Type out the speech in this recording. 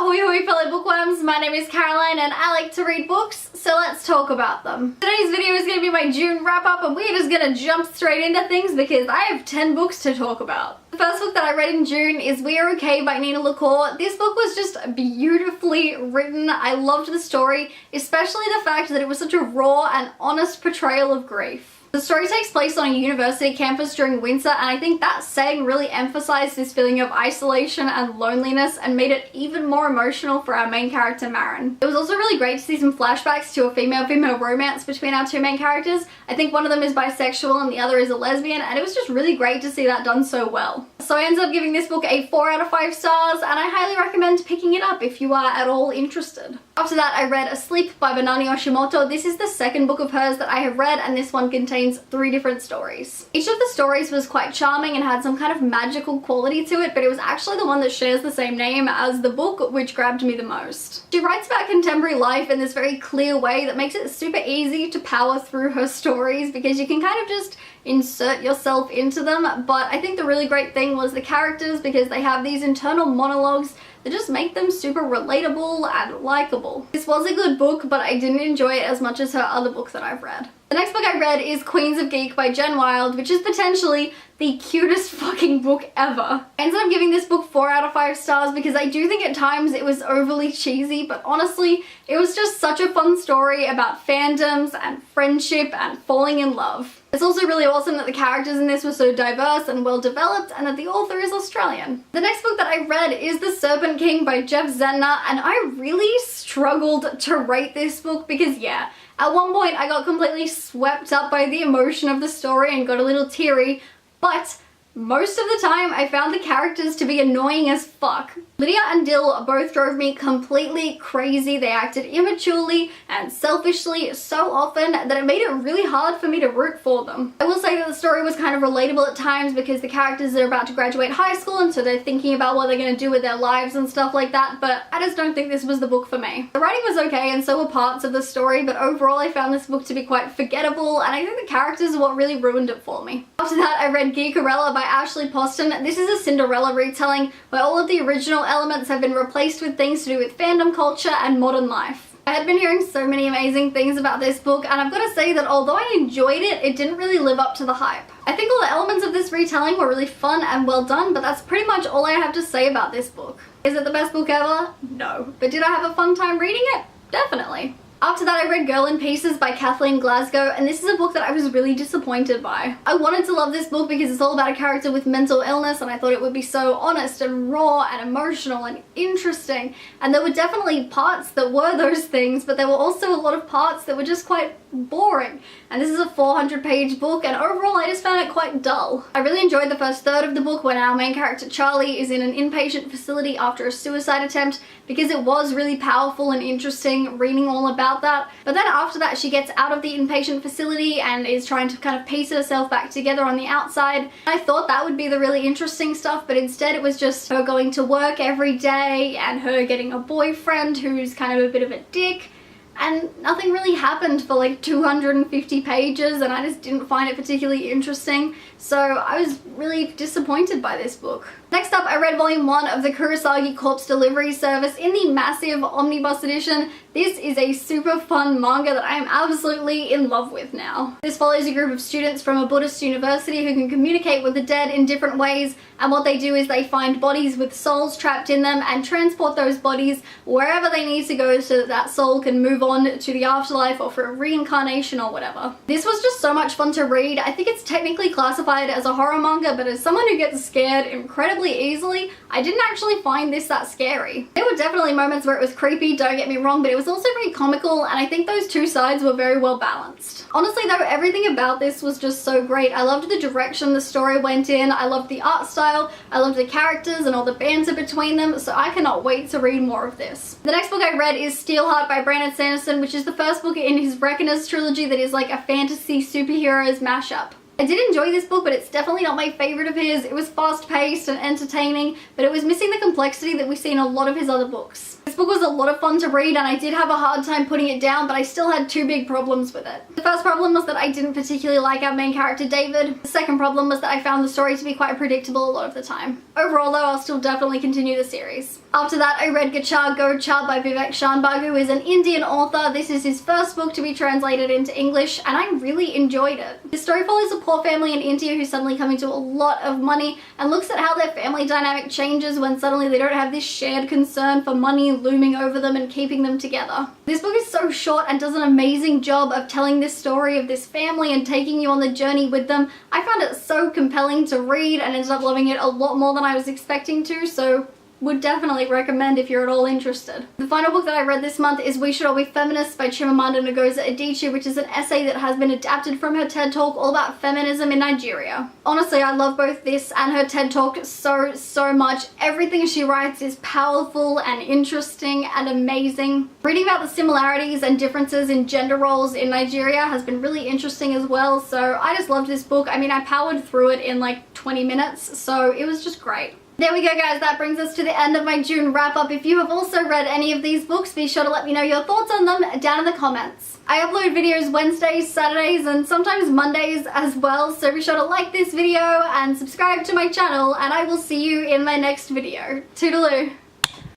Ahoy hoy fellow bookworms, my name is Caroline and I like to read books, so let's talk about them. Today's video is going to be my June wrap up and we're just going to jump straight into things because I have 10 books to talk about. The first book that I read in June is We Are Okay by Nina LaCour. This book was just beautifully written. I loved the story, especially the fact that it was such a raw and honest portrayal of grief. The story takes place on a university campus during winter, and I think that setting really emphasized this feeling of isolation and loneliness and made it even more emotional for our main character, Marin. It was also really great to see some flashbacks to a female-female romance between our two main characters. I think one of them is bisexual and the other is a lesbian, and it was just really great to see that done so well. So I ended up giving this book a 4 out of 5 stars, and I highly recommend picking it up if you are at all interested. After that, I read Asleep by Banani Yoshimoto. This is the second book of hers that I have read, and this one contains 3 different stories. Each of the stories was quite charming and had some kind of magical quality to it, but it was actually the one that shares the same name as the book which grabbed me the most. She writes about contemporary life in this very clear way that makes it super easy to power through her stories because you can kind of just insert yourself into them, but I think the really great thing was the characters because they have these internal monologues that just make them super relatable and likable. This was a good book, but I didn't enjoy it as much as her other books that I've read. The next book I read is Queens of Geek by Jen Wilde, which is potentially the cutest fucking book ever. I ended up giving this book 4 out of 5 stars because I do think at times it was overly cheesy, but honestly, it was just such a fun story about fandoms and friendship and falling in love. It's also really awesome that the characters in this were so diverse and well developed and that the author is Australian. The next book that I read is The Serpent King by Jeff Zentner, and I really struggled to rate this book because yeah, at one point I got completely swept up by the emotion of the story and got a little teary, but most of the time I found the characters to be annoying as fuck. Lydia and Dill both drove me completely crazy. They acted immaturely and selfishly so often that it made it really hard for me to root for them. I will say that the story was kind of relatable at times because the characters are about to graduate high school and so they're thinking about what they're going to do with their lives and stuff like that, but I just don't think this was the book for me. The writing was okay and so were parts of the story, but overall I found this book to be quite forgettable and I think the characters are what really ruined it for me. After that I read Geekerella by Ashley Poston. This is a Cinderella retelling where all of the original elements have been replaced with things to do with fandom culture and modern life. I had been hearing so many amazing things about this book, and I've got to say that although I enjoyed it, it didn't really live up to the hype. I think all the elements of this retelling were really fun and well done, but that's pretty much all I have to say about this book. Is it the best book ever? No. But did I have a fun time reading it? Definitely. After that I read Girl in Pieces by Kathleen Glasgow, and this is a book that I was really disappointed by. I wanted to love this book because it's all about a character with mental illness and I thought it would be so honest and raw and emotional and interesting, and there were definitely parts that were those things, but there were also a lot of parts that were just quite boring. And this is a 400-page book and overall I just found it quite dull. I really enjoyed the first third of the book when our main character Charlie is in an inpatient facility after a suicide attempt because it was really powerful and interesting reading all about that. But then after that she gets out of the inpatient facility and is trying to kind of piece herself back together on the outside. I thought that would be the really interesting stuff, but instead it was just her going to work every day and her getting a boyfriend who's kind of a bit of a dick. And nothing really happened for like 250 pages and I just didn't find it particularly interesting, so I was really disappointed by this book. Next up I read volume 1 of the Kurosagi Corpse Delivery Service in the massive omnibus edition. This is a super fun manga that I am absolutely in love with now. This follows a group of students from a Buddhist university who can communicate with the dead in different ways, and what they do is they find bodies with souls trapped in them and transport those bodies wherever they need to go so that that soul can move on to the afterlife or for a reincarnation or whatever. This was just so much fun to read. I think it's technically classified as a horror manga, but as someone who gets scared incredibly easily, I didn't actually find this that scary. There were definitely moments where it was creepy, don't get me wrong, but it was also very comical and I think those two sides were very well balanced. Honestly though, everything about this was just so great. I loved the direction the story went in, I loved the art style, I loved the characters and all the banter between them, so I cannot wait to read more of this. The next book I read is Steelheart by Brandon Sanderson, which is the first book in his Reckoners trilogy that is like a fantasy superheroes mashup. I did enjoy this book, but it's definitely not my favorite of his. It was fast-paced and entertaining, but it was missing the complexity that we see in a lot of his other books. This This book was a lot of fun to read and I did have a hard time putting it down, but I still had two big problems with it. The first problem was that I didn't particularly like our main character David. The second problem was that I found the story to be quite predictable a lot of the time. Overall though, I'll still definitely continue the series. After that, I read Gachar Ghodchar by Vivek Shanbhag, who is an Indian author. This is his first book to be translated into English, and I really enjoyed it. The story follows a poor family in India who suddenly come into a lot of money and looks at how their family dynamic changes when suddenly they don't have this shared concern for money looming over them and keeping them together. This book is so short and does an amazing job of telling this story of this family and taking you on the journey with them. I found it so compelling to read and ended up loving it a lot more than I was expecting to, so would definitely recommend if you're at all interested. The final book that I read this month is We Should All Be Feminists by Chimamanda Ngozi Adichie, which is an essay that has been adapted from her TED Talk all about feminism in Nigeria. Honestly, I love both this and her TED Talk so much. Everything she writes is powerful and interesting and amazing. Reading about the similarities and differences in gender roles in Nigeria has been really interesting as well, so I just loved this book. I mean, I powered through it in like 20 minutes, so it was just great. There we go guys, that brings us to the end of my June wrap up. If you have also read any of these books, be sure to let me know your thoughts on them down in the comments. I upload videos Wednesdays, Saturdays, and sometimes Mondays as well, so be sure to like this video and subscribe to my channel, and I will see you in my next video. Toodaloo!